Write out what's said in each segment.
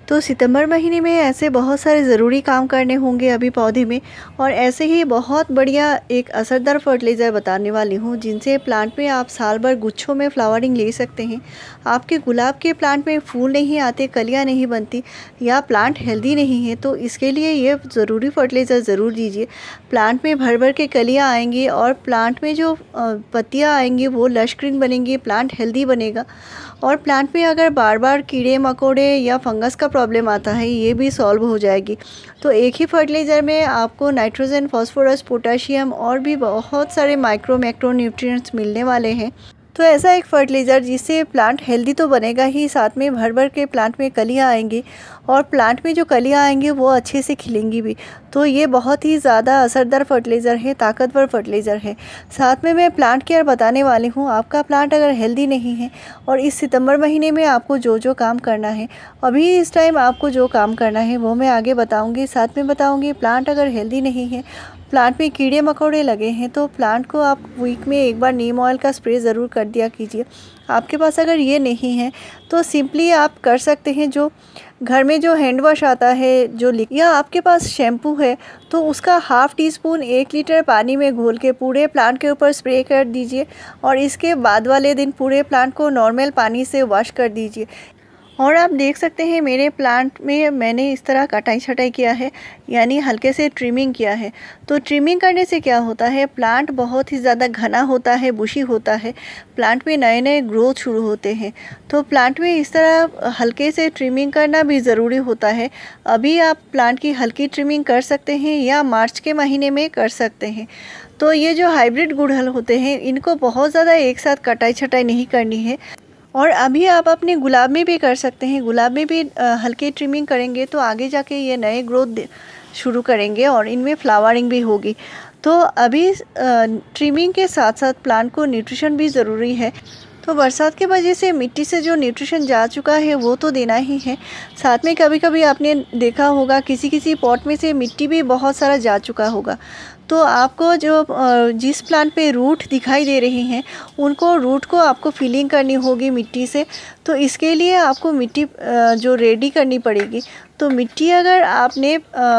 तो सितंबर महीने में ऐसे बहुत सारे ज़रूरी काम करने होंगे अभी पौधे में। और ऐसे ही बहुत बढ़िया एक असरदार फर्टिलाइज़र बताने वाली हूँ जिनसे प्लांट में आप साल भर गुच्छों में फ्लावरिंग ले सकते हैं। आपके गुलाब के प्लांट में फूल नहीं आते, कलियाँ नहीं बनती या प्लांट हेल्दी नहीं है, तो इसके लिए ये ज़रूरी फर्टिलाइज़र ज़रूर दीजिए। प्लांट में भर भर के कलियाँ आएंगी और प्लांट में जो पत्तियाँ आएंगी वो लश ग्रीन बनेंगी, प्लांट हेल्दी बनेगा। और प्लांट में अगर बार बार कीड़े मकोड़े या फंगस का प्रॉब्लम आता है, ये भी सॉल्व हो जाएगी। तो एक ही फर्टिलाइज़र में आपको नाइट्रोजन, फास्फोरस, पोटाशियम और भी बहुत सारे माइक्रो मैक्रो न्यूट्रिएंट्स मिलने वाले हैं। तो ऐसा एक फर्टिलाइज़र जिससे प्लांट हेल्दी तो बनेगा ही, साथ में भर भर के प्लांट में कलियाँ आएंगी और प्लांट में जो कलियाँ आएंगी वो अच्छे से खिलेंगी भी। तो ये बहुत ही ज़्यादा असरदार फर्टिलाइज़र है, ताकतवर फर्टिलाइज़र है। साथ में मैं प्लांट केयर बताने वाली हूँ। आपका प्लांट अगर हेल्दी नहीं है और इस सितंबर महीने में आपको जो जो काम करना है, अभी इस टाइम आपको जो काम करना है वो मैं आगे बताऊँगी। साथ में बताऊँगी प्लांट अगर हेल्दी नहीं है, प्लांट में कीड़े मकोड़े लगे हैं, तो प्लांट को आप वीक में एक बार नीम ऑयल का स्प्रे ज़रूर कर दिया कीजिए। आपके पास अगर ये नहीं है तो सिंपली आप कर सकते हैं, जो घर में जो हैंड वॉश आता है जो या आपके पास शैम्पू है तो उसका हाफ़ टी स्पून 1 लीटर पानी में घोल के पूरे प्लांट के ऊपर स्प्रे कर दीजिए और इसके बाद वाले दिन पूरे प्लांट को नॉर्मल पानी से वॉश कर दीजिए। और आप देख सकते हैं मेरे प्लांट में मैंने इस तरह कटाई छटाई किया है, यानी हल्के से ट्रिमिंग किया है। तो ट्रिमिंग करने से क्या होता है, प्लांट बहुत ही ज़्यादा घना होता है, बुशी होता है, प्लांट में नए नए ग्रोथ शुरू होते हैं। तो प्लांट में इस तरह हल्के से ट्रिमिंग करना भी ज़रूरी होता है। अभी आप प्लांट की हल्की ट्रिमिंग कर सकते हैं या मार्च के महीने में कर सकते हैं। तो ये जो हाइब्रिड गुड़हल होते हैं, इनको बहुत ज़्यादा एक साथ कटाई छटाई नहीं करनी है। और अभी आप अपने गुलाब में भी कर सकते हैं। गुलाब में भी हल्की ट्रिमिंग करेंगे तो आगे जाके ये नए ग्रोथ शुरू करेंगे और इनमें फ्लावरिंग भी होगी। तो अभी ट्रिमिंग के साथ साथ प्लांट को न्यूट्रिशन भी ज़रूरी है। तो बरसात के वजह से मिट्टी से जो न्यूट्रिशन जा चुका है वो तो देना ही है। साथ में कभी कभी आपने देखा होगा किसी किसी पॉट में से मिट्टी भी बहुत सारा जा चुका होगा। तो आपको जो जिस प्लांट पे रूट दिखाई दे रही हैं, उनको रूट को आपको फिलिंग करनी होगी मिट्टी से। तो इसके लिए आपको मिट्टी जो रेडी करनी पड़ेगी। तो मिट्टी अगर आपने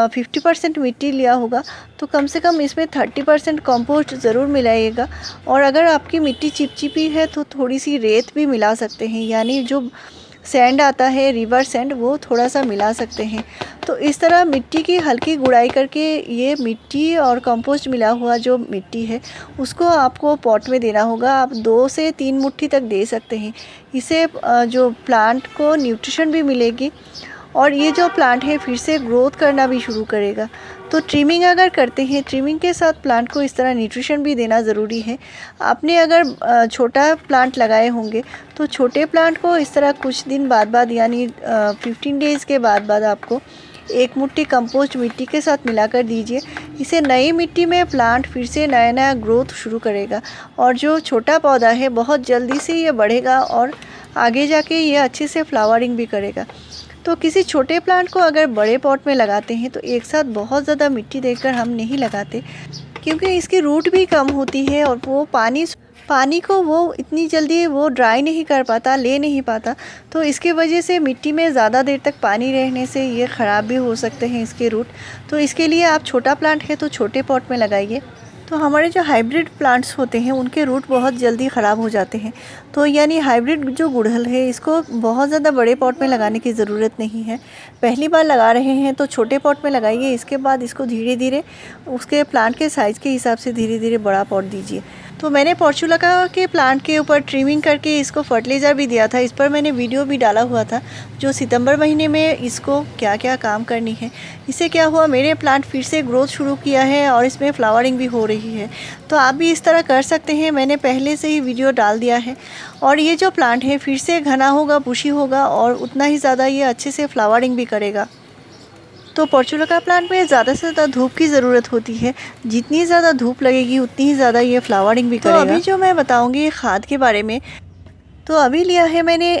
50% मिट्टी लिया होगा तो कम से कम इसमें 30% कंपोस्ट ज़रूर मिलाइएगा। और अगर आपकी मिट्टी चिपचिपी है तो थोड़ी सी रेत भी मिला सकते हैं, यानी जो सैंड आता है रिवर सैंड, वो थोड़ा सा मिला सकते हैं। तो इस तरह मिट्टी की हल्की गुड़ाई करके ये मिट्टी और कंपोस्ट मिला हुआ जो मिट्टी है उसको आपको पॉट में देना होगा। आप 2 से 3 मुट्ठी तक दे सकते हैं। इससे जो प्लांट को न्यूट्रिशन भी मिलेगी और ये जो प्लांट है फिर से ग्रोथ करना भी शुरू करेगा। तो ट्रिमिंग अगर करते हैं, ट्रिमिंग के साथ प्लांट को इस तरह न्यूट्रिशन भी देना ज़रूरी है। आपने अगर छोटा प्लांट लगाए होंगे तो छोटे प्लांट को इस तरह कुछ दिन बाद यानी 15 डेज़ के बाद आपको 1 मुट्ठी कंपोस्ट मिट्टी के साथ मिलाकर दीजिए। इसे नई मिट्टी में प्लांट फिर से नया नया ग्रोथ शुरू करेगा और जो छोटा पौधा है बहुत जल्दी से ये बढ़ेगा और आगे जाके ये अच्छे से फ्लावरिंग भी करेगा। तो किसी छोटे प्लांट को अगर बड़े पॉट में लगाते हैं तो एक साथ बहुत ज़्यादा मिट्टी देकर हम नहीं लगाते, क्योंकि इसकी रूट भी कम होती है और वो पानी को वो इतनी जल्दी वो ड्राई नहीं कर पाता, ले नहीं पाता। तो इसके वजह से मिट्टी में ज़्यादा देर तक पानी रहने से ये ख़राब भी हो सकते हैं इसके रूट। तो इसके लिए आप छोटा प्लांट है तो छोटे पॉट में लगाइए। तो हमारे जो हाइब्रिड प्लांट्स होते हैं उनके रूट बहुत जल्दी ख़राब हो जाते हैं। तो यानी हाइब्रिड जो गुड़हल है इसको बहुत ज़्यादा बड़े पॉट में लगाने की ज़रूरत नहीं है। पहली बार लगा रहे हैं तो छोटे पॉट में लगाइए, इसके बाद इसको धीरे धीरे उसके प्लांट के साइज़ के हिसाब से धीरे धीरे बड़ा पॉट दीजिए। तो मैंने पोर्चुलाका के प्लांट के ऊपर ट्रिमिंग करके इसको फर्टिलाइज़र भी दिया था। इस पर मैंने वीडियो भी डाला हुआ था जो सितंबर महीने में इसको क्या क्या काम करनी है। इससे क्या हुआ, मेरे प्लांट फिर से ग्रोथ शुरू किया है और इसमें फ्लावरिंग भी हो रही है। तो आप भी इस तरह कर सकते हैं, मैंने पहले से ही वीडियो डाल दिया है। और ये जो प्लांट है फिर से घना होगा, बुशी होगा और उतना ही ज़्यादा ये अच्छे से फ्लावरिंग भी करेगा। तो पोर्चुलाका प्लांट में ज़्यादा से ज़्यादा धूप की ज़रूरत होती है। जितनी ज़्यादा धूप लगेगी उतनी ही ज़्यादा ये फ्लावरिंग भी करेगा। तो अभी जो मैं बताऊंगी खाद के बारे में, तो अभी लिया है मैंने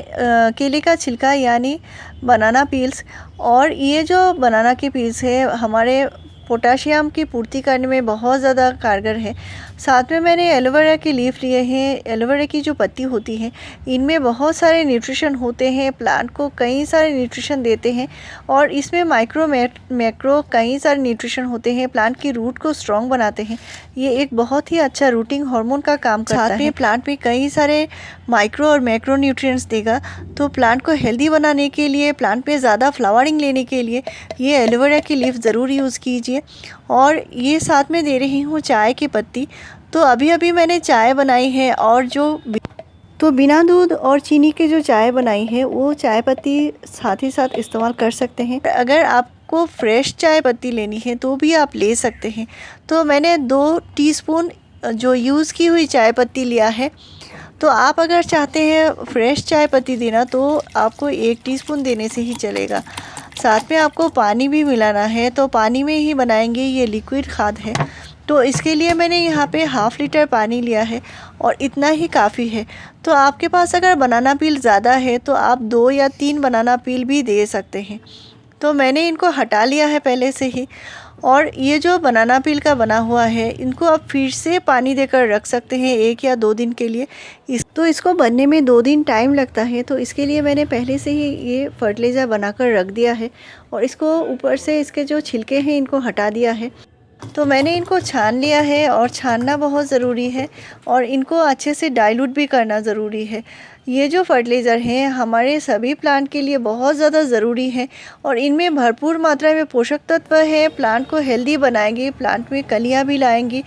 केले का छिलका यानी बनाना पील्स। और ये जो बनाना के पील्स है हमारे पोटाशियम की पूर्ति करने में बहुत ज़्यादा कारगर है। साथ में मैंने एलोवेरा के लीफ लिए हैं। एलोवेरा की जो पत्ती होती है इनमें बहुत सारे न्यूट्रिशन होते हैं, प्लांट को कई सारे न्यूट्रिशन देते हैं और इसमें माइक्रो मैक्रो कई सारे न्यूट्रिशन होते हैं, प्लांट की रूट को स्ट्रॉन्ग बनाते हैं। ये एक बहुत ही अच्छा रूटिंग हार्मोन का काम करता है। साथ में प्लांट में कई सारे माइक्रो और मैक्रो न्यूट्रिएंट्स देगा, तो प्लांट को हेल्दी बनाने के लिए, प्लांट में ज़्यादा फ्लावरिंग लेने के लिए ये एलोवेरा की लीफ ज़रूर यूज़ कीजिए। और ये साथ में दे रही हूँ चाय की पत्ती। तो अभी मैंने चाय बनाई है और बिना दूध और चीनी के जो चाय बनाई है वो चाय पत्ती साथ ही साथ इस्तेमाल कर सकते हैं। अगर आपको फ्रेश चाय पत्ती लेनी है तो भी आप ले सकते हैं। तो मैंने 2 टीस्पून जो यूज़ की हुई चाय पत्ती लिया है। तो आप अगर चाहते हैं फ्रेश चाय पत्ती देना तो आपको 1 टीस्पून देने से ही चलेगा। साथ में आपको पानी भी मिलाना है, तो पानी में ही बनाएंगे, ये लिक्विड खाद है। तो इसके लिए मैंने यहाँ पे ½ लीटर पानी लिया है और इतना ही काफ़ी है। तो आपके पास अगर बनाना पील ज़्यादा है तो आप 2 या 3 बनाना पील भी दे सकते हैं। तो मैंने इनको हटा लिया है पहले से ही। और ये जो बनाना पील का बना हुआ है इनको आप फिर से पानी देकर रख सकते हैं 1 या 2 दिन के लिए। इसको बनने में 2 दिन टाइम लगता है, तो इसके लिए मैंने पहले से ही ये फर्टिलाइज़र बनाकर रख दिया है और इसको ऊपर से इसके जो छिलके हैं इनको हटा दिया है। तो मैंने इनको छान लिया है और छानना बहुत ज़रूरी है और इनको अच्छे से डाइल्यूट भी करना ज़रूरी है। ये जो फर्टिलाइज़र हैं हमारे सभी प्लांट के लिए बहुत ज़्यादा ज़रूरी है और इनमें भरपूर मात्रा में पोषक तत्व है, प्लांट को हेल्दी बनाएंगे, प्लांट में कलियाँ भी लाएंगी।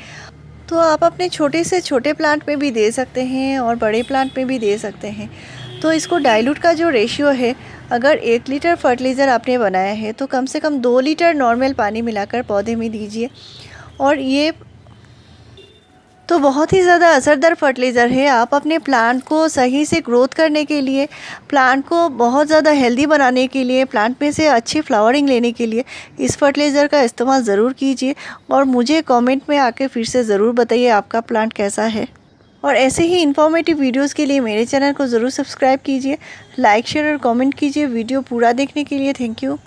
तो आप अपने छोटे से छोटे प्लांट में भी दे सकते हैं और बड़े प्लांट में भी दे सकते हैं। तो इसको डाइल्यूट का जो रेशियो है, अगर 1 लीटर फर्टिलाइज़र आपने बनाया है तो कम से कम 2 लीटर नॉर्मल पानी मिलाकर पौधे में दीजिए। और ये तो बहुत ही ज़्यादा असरदार फर्टिलाइज़र है। आप अपने प्लांट को सही से ग्रोथ करने के लिए, प्लांट को बहुत ज़्यादा हेल्दी बनाने के लिए, प्लांट में से अच्छी फ्लावरिंग लेने के लिए इस फर्टिलाइज़र का इस्तेमाल ज़रूर कीजिए और मुझे कमेंट में आके फिर से ज़रूर बताइए आपका प्लांट कैसा है। और ऐसे ही इन्फॉर्मेटिव वीडियोस के लिए मेरे चैनल को ज़रूर सब्सक्राइब कीजिए, लाइक शेयर और कमेंट कीजिए। वीडियो पूरा देखने के लिए थैंक यू।